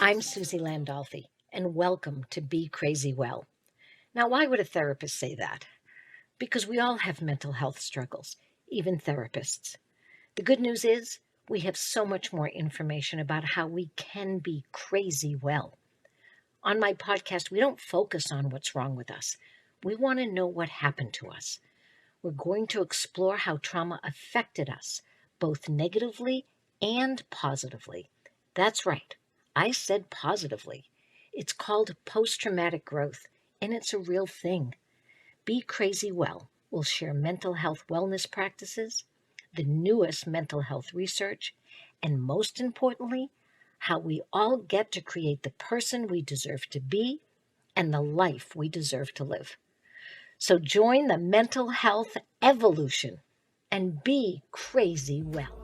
I'm Suzi Landolphi, and welcome to Be Crazy Well. Now, why would a therapist say that? Because we all have mental health struggles, even therapists. The good news is we have so much more information about how we can be crazy well. On my podcast, we don't focus on what's wrong with us. We want to know what happened to us. We're going to explore how trauma affected us, both negatively and positively. That's right. I said positively. It's called post-traumatic growth, and it's a real thing. Be Crazy Well will share mental health wellness practices, the newest mental health research, and most importantly, how we all get to create the person we deserve to be and the life we deserve to live. So join the mental health evolution and be crazy well.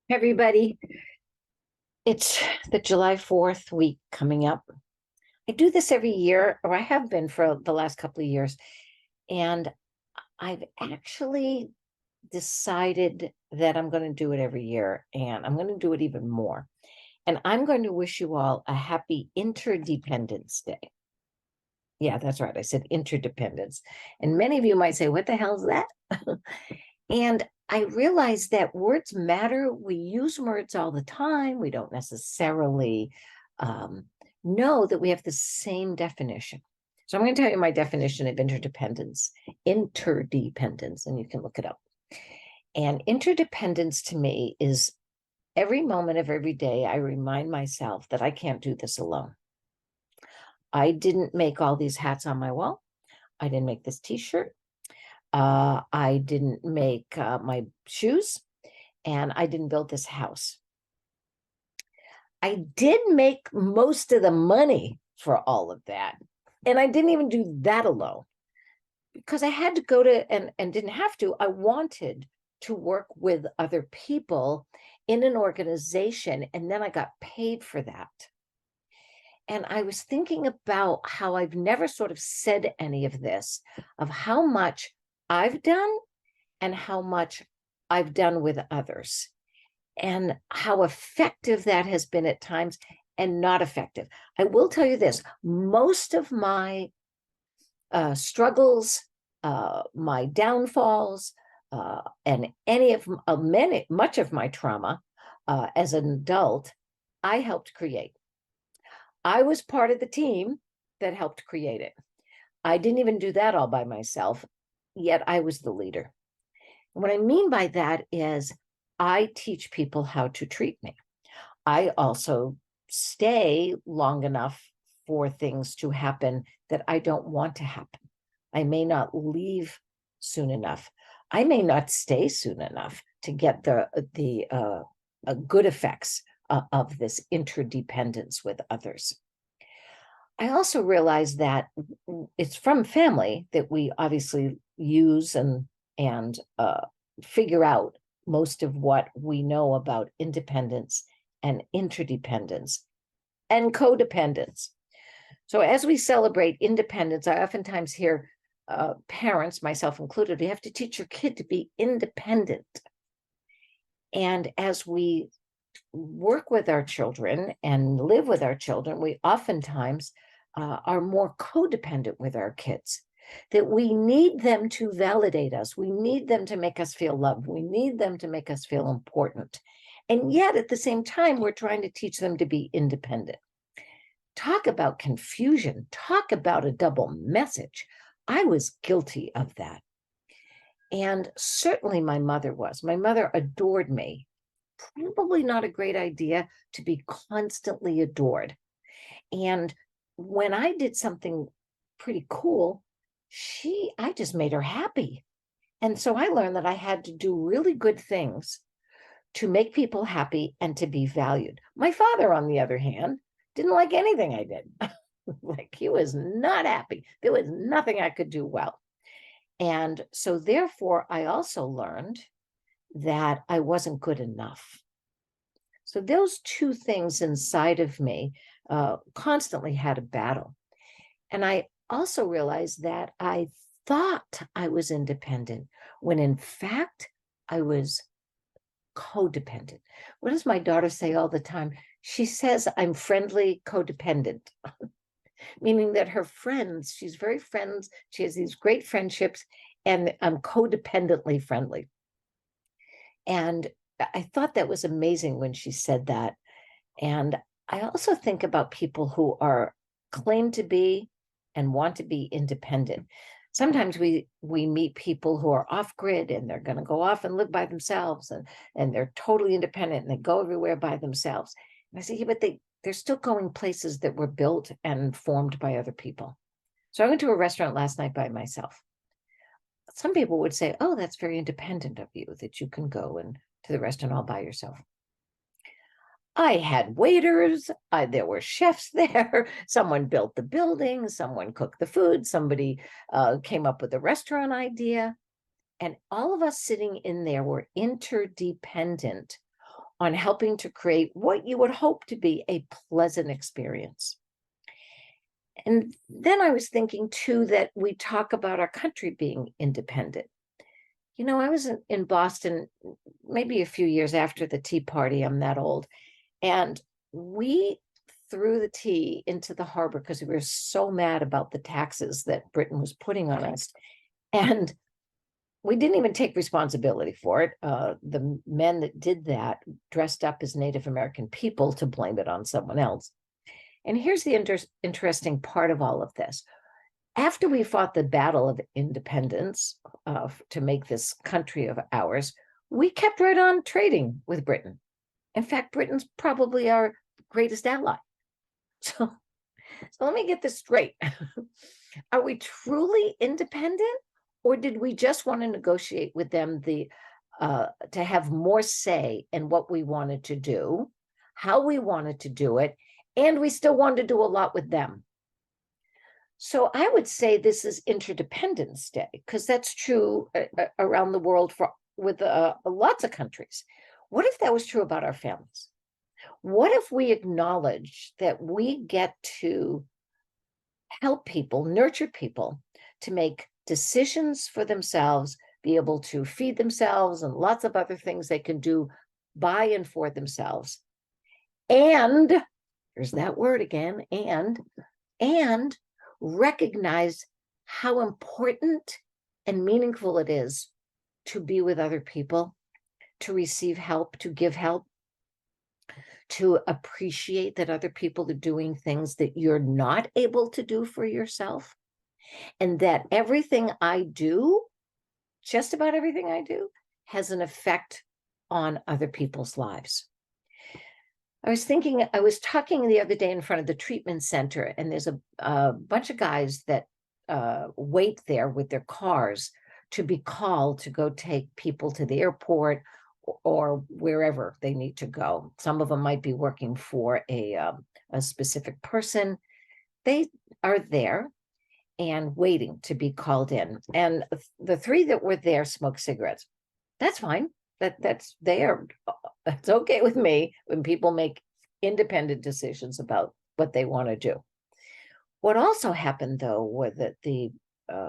Hey everybody, it's the July 4th week coming up. I do this every year, or I have been for the last couple of years, and I've actually decided that I'm going to do it every year, and I'm going to do it even more. And I'm going to wish you all a happy Interdependence Day. Yeah, that's right. I said interdependence. And many of you might say, what the hell is that? And I realize that words matter. We use words all the time. We don't necessarily know that we have the same definition. So I'm going to tell you my definition of interdependence, and you can look it up. And interdependence to me is every moment of every day, I remind myself that I can't do this alone. I didn't make all these hats on my wall. I didn't make this t-shirt. I didn't make my shoes, and I didn't build this house. I did make most of the money for all of that, and I didn't even do that alone because I had to go to, and didn't have to, I wanted to work with other people in an organization, and then I got paid for that. And I was thinking about how I've never sort of said any of this, of how much I've done and how much I've done with others, and how effective that has been at times and not effective. I will tell you this, most of my struggles, my downfalls, and much of my trauma as an adult, I helped create. I was part of the team that helped create it. I didn't even do that all by myself, yet I was the leader. What I mean by that is I teach people how to treat me. I also stay long enough for things to happen that I don't want to happen. I may not leave soon enough. I may not stay soon enough to get the good effects of this interdependence with others. I also realize that it's from family that we obviously use and figure out most of what we know about independence and interdependence and codependence. So as we celebrate independence, I oftentimes hear parents, myself included, we have to teach your kid to be independent. And as we work with our children and live with our children, we oftentimes are more codependent with our kids, that we need them to validate us. We need them to make us feel loved. We need them to make us feel important. And yet at the same time, we're trying to teach them to be independent. Talk about confusion. Talk about a double message. I was guilty of that. And certainly my mother was. My mother adored me. Probably not a great idea to be constantly adored. And when I did something pretty cool, I just made her happy. And so I learned that I had to do really good things to make people happy and to be valued. My father, on the other hand, didn't like anything I did. Like, he was not happy. There was nothing I could do well. And so therefore, I also learned that I wasn't good enough. So those two things inside of me constantly had a battle. And I also realized that I thought I was independent when in fact I was codependent. What does my daughter say all the time? She says, I'm friendly codependent, meaning that her friends, she's very friends, she has these great friendships, and I'm codependently friendly. And I thought that was amazing when she said that. And I also think about people who are claim to be and want to be independent. Sometimes we meet people who are off grid and they're going to go off and live by themselves, and they're totally independent and they go everywhere by themselves. And I say, yeah, but they're still going places that were built and formed by other people. So I went to a restaurant last night by myself. Some people would say, oh, that's very independent of you, that you can go and to the restaurant all by yourself. I had waiters, there were chefs there, someone built the building, someone cooked the food, somebody came up with the restaurant idea. And all of us sitting in there were interdependent on helping to create what you would hope to be a pleasant experience. And then I was thinking too that we talk about our country being independent. You know, I was in Boston maybe a few years after the Tea Party. I'm that old. And we threw the tea into the harbor because we were so mad about the taxes that Britain was putting on us. And we didn't even take responsibility for it. The men that did that dressed up as Native American people to blame it on someone else. And here's the interesting part of all of this. After we fought the battle of independence to make this country of ours, we kept right on trading with Britain. In fact, Britain's probably our greatest ally. So let me get this straight. Are we truly independent, or did we just want to negotiate with them to have more say in what we wanted to do, how we wanted to do it, and we still wanted to do a lot with them? So I would say this is Interdependence Day, because that's true around the world with lots of countries. What if that was true about our families? What if we acknowledge that we get to help people, nurture people to make decisions for themselves, be able to feed themselves and lots of other things they can do by and for themselves. And there's that word again, and recognize how important and meaningful it is to be with other people, to receive help, to give help, to appreciate that other people are doing things that you're not able to do for yourself, and that everything I do, just about everything I do, has an effect on other people's lives. I was talking the other day in front of the treatment center, and there's a bunch of guys that wait there with their cars to be called to go take people to the airport or wherever they need to go. Some of them might be working for a specific person. They are there and waiting to be called in. And the three that were there smoked cigarettes. That's fine. That's okay with me when people make independent decisions about what they want to do. What also happened, though, was that the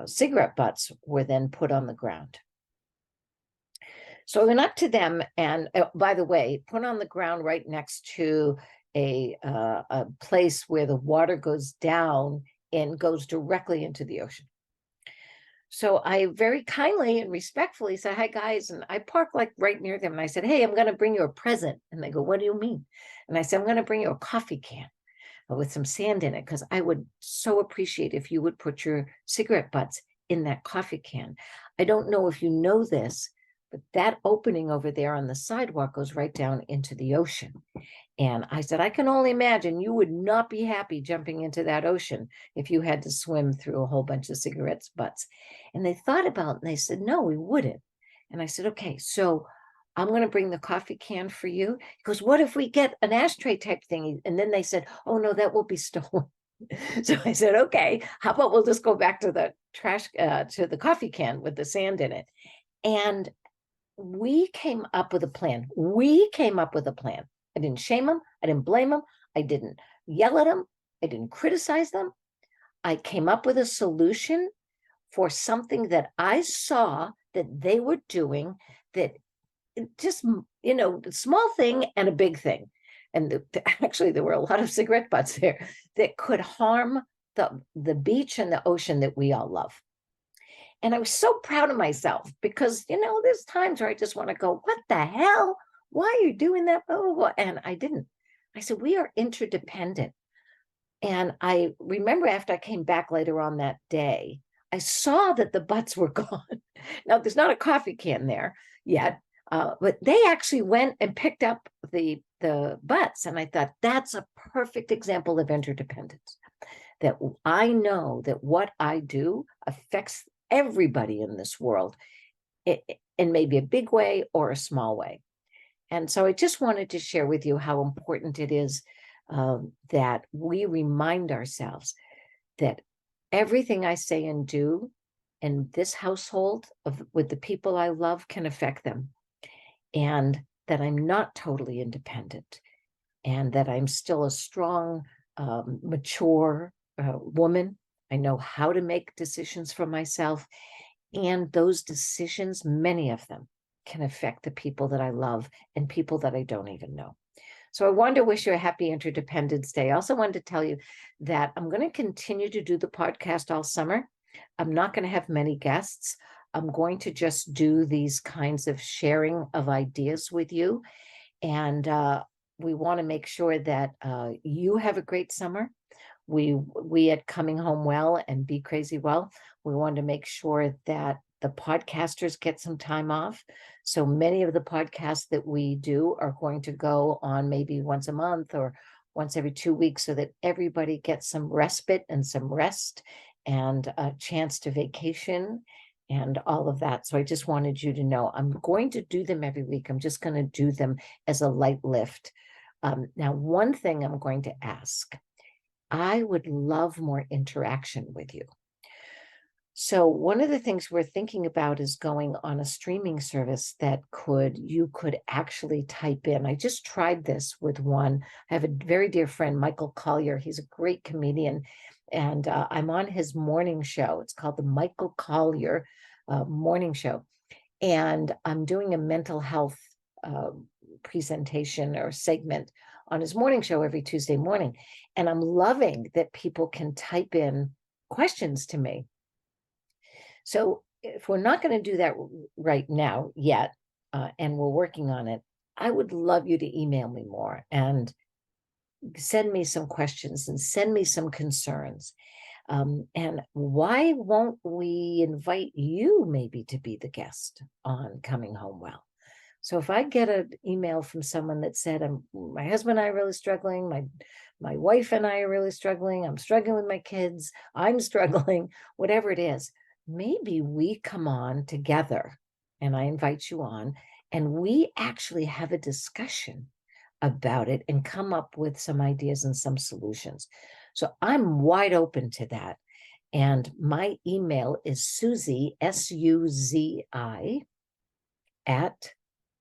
cigarette butts were then put on the ground. So I went up to them, and by the way, put on the ground right next to a place where the water goes down and goes directly into the ocean. So I very kindly and respectfully said, hi, guys. And I parked like right near them. And I said, hey, I'm going to bring you a present. And they go, what do you mean? And I said, I'm going to bring you a coffee can with some sand in it, because I would so appreciate if you would put your cigarette butts in that coffee can. I don't know if you know this, but that opening over there on the sidewalk goes right down into the ocean. And I said, I can only imagine you would not be happy jumping into that ocean if you had to swim through a whole bunch of cigarette butts. And they thought about it, and they said, no, we wouldn't. And I said, okay, so I'm going to bring the coffee can for you. He goes, what if we get an ashtray type thing? And then they said, oh, no, that will be stolen. So I said, okay, how about we'll just go back to the trash, to the coffee can with the sand in it. And we came up with a plan. I didn't shame them. I didn't blame them. I didn't yell at them. I didn't criticize them. I came up with a solution for something that I saw that they were doing that just, a small thing and a big thing. And actually, there were a lot of cigarette butts there that could harm the beach and the ocean that we all love. And I was so proud of myself because, there's times where I just want to go, what the hell? Why are you doing that? Oh, and I didn't. I said, we are interdependent. And I remember after I came back later on that day, I saw that the butts were gone. Now, there's not a coffee can there yet, but they actually went and picked up the butts. And I thought, that's a perfect example of interdependence, that I know that what I do affects everybody in this world in maybe a big way or a small way. And so I just wanted to share with you how important it is that we remind ourselves that everything I say and do in this household with the people I love can affect them, and that I'm not totally independent, and that I'm still a strong, mature woman. I know how to make decisions for myself, and those decisions, many of them, can affect the people that I love and people that I don't even know. So I wanted to wish you a happy Interdependence Day. I also wanted to tell you that I'm going to continue to do the podcast all summer. I'm not going to have many guests. I'm going to just do these kinds of sharing of ideas with you. And we want to make sure that you have a great summer. We at Coming Home Well and Be Crazy Well, we want to make sure that the podcasters get some time off. So many of the podcasts that we do are going to go on maybe once a month or once every 2 weeks, so that everybody gets some respite and some rest and a chance to vacation and all of that. So I just wanted you to know I'm going to do them every week. I'm just going to do them as a light lift. Now, one thing I'm going to ask, I would love more interaction with you. So one of the things we're thinking about is going on a streaming service that you could actually type in. I just tried this with one. I have a very dear friend, Michael Collier. He's a great comedian, and I'm on his morning show. It's called the Michael Collier Morning Show. And I'm doing a mental health presentation or segment on his morning show every Tuesday morning. And I'm loving that people can type in questions to me. So if we're not going to do that right now yet, and we're working on it, I would love you to email me more and send me some questions and send me some concerns. And why won't we invite you maybe to be the guest on Coming Home Well? So if I get an email from someone that said, my husband and I are really struggling, my wife and I are really struggling, I'm struggling with my kids, I'm struggling, whatever it is, maybe we come on together, and I invite you on, and we actually have a discussion about it and come up with some ideas and some solutions. So I'm wide open to that. And my email is Suzi, S-U-Z-I, at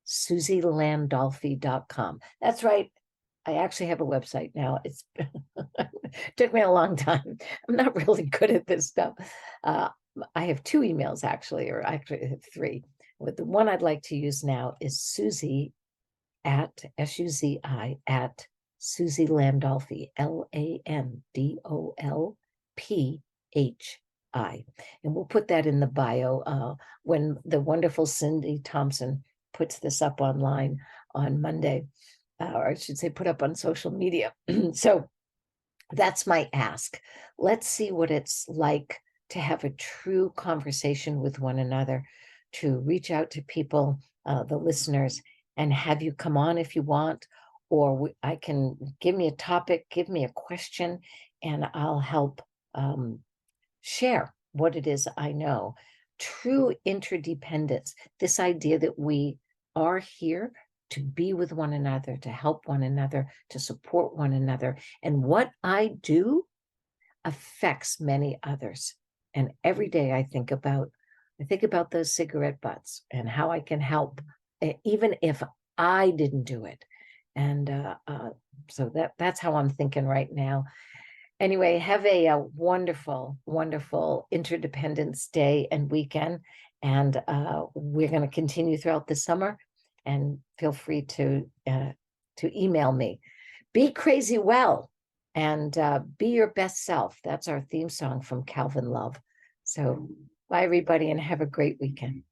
SuziLandolphi.com. That's right. I actually have a website now. It's took me a long time. I'm not really good at this stuff. I have 2 emails actually, or actually I have 3. But the one I'd like to use now is Suzi at S-U-Z-I at Suzi Landolphi, Landolphi. And we'll put that in the bio when the wonderful Cindy Thompson puts this up online on Monday, or I should say put up on social media. So that's my ask. Let's see what it's like to have a true conversation with one another, to reach out to people, the listeners, and have you come on if you want, or I can give me a topic, give me a question, and I'll help share what it is I know. True interdependence, this idea that we are here to be with one another, to help one another, to support one another. And what I do affects many others. And every day I think about those cigarette butts and how I can help, even if I didn't do it. And so that's how I'm thinking right now. Anyway, have a wonderful, wonderful Interdependence Day and weekend. And we're going to continue throughout the summer. and feel free to email me. Be crazy well, and be your best self. That's our theme song from Calvin Love. So bye, everybody, and have a great weekend.